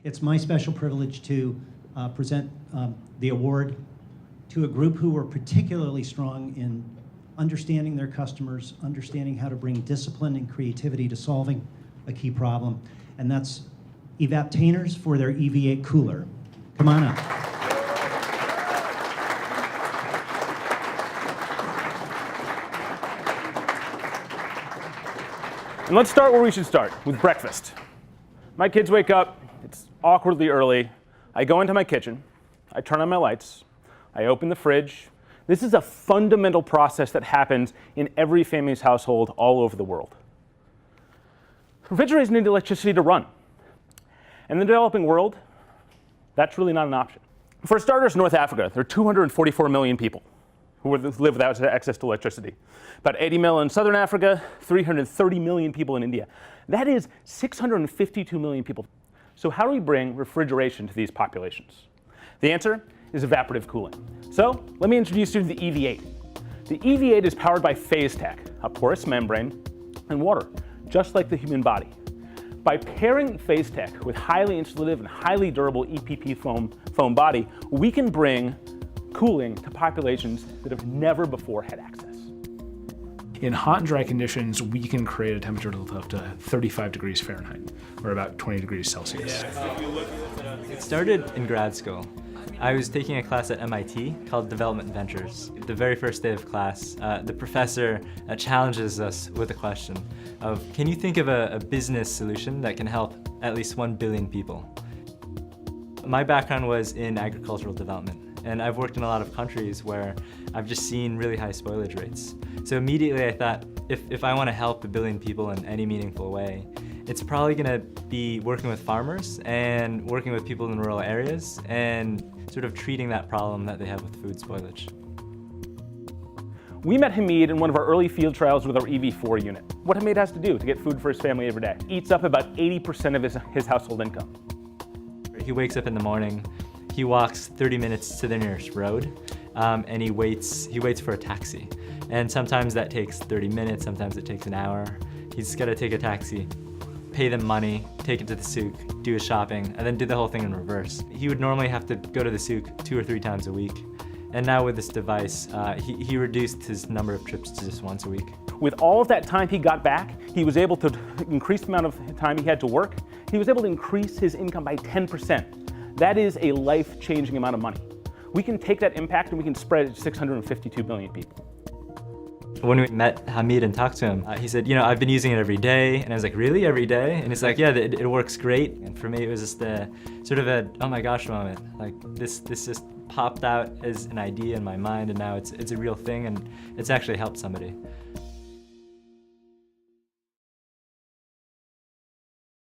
It's my special privilege to present the award to a group who were particularly strong in understanding their customers, understanding how to bring discipline and creativity to solving a key problem, and that's Evaptainers for their EV8 cooler. Come on up. And let's start where we should start, with breakfast. My kids wake up, it's awkwardly early. I go into my kitchen, I turn on my lights, I open the fridge. This is a fundamental process that happens in every family's household all over the world. Refrigerators need electricity to run. In the developing world, that's really not an option. For starters, North Africa, there are 244 million people who live without access to electricity. About 80 million in Southern Africa, 330 million people in India. That is 652 million people. So how do we bring refrigeration to these populations? The answer is evaporative cooling. So let me introduce you to the EV8. The EV8 is powered by phase tech, a porous membrane, and water, just like the human body. By pairing phase tech with highly insulative and highly durable EPP foam body, we can bring cooling to populations that have never before had access. In hot and dry conditions, we can create a temperature of up to 35 degrees Fahrenheit, or about 20 degrees Celsius. It started in grad school. I was taking a class at MIT called Development Ventures. The very first day of class, the professor challenges us with a question of, can you think of a business solution that can help at least 1 billion people? My background was in agricultural development, and I've worked in a lot of countries where I've just seen really high spoilage rates. So immediately I thought, if I want to help 1 billion people in any meaningful way, it's probably going to be working with farmers and working with people in rural areas and sort of treating that problem that they have with food spoilage. We met Hamid in one of our early field trials with our EV4 unit. What Hamid has to do to get food for his family every day. Eats up about 80% of his household income. He wakes up in the morning, he walks 30 minutes to the nearest road, and he waits for a taxi. And sometimes that takes 30 minutes, sometimes it takes an hour. He's got to take a taxi, pay them money, take it to the souk, do his shopping, and then do the whole thing in reverse. He would normally have to go to the souk 2 or 3 times a week. And now with this device, he reduced his number of trips to just once a week. With all of that time he got back, he was able to increase the amount of time he had to work. He was able to increase his income by 10%. That is a life-changing amount of money. We can take that impact and we can spread it to 652 million people. When we met Hamid and talked to him, he said, I've been using it every day. And I was like, really, every day? And he's like, yeah, it works great. And for me, it was just sort of a, oh my gosh moment. Like this just popped out as an idea in my mind, and now it's a real thing, and it's actually helped somebody.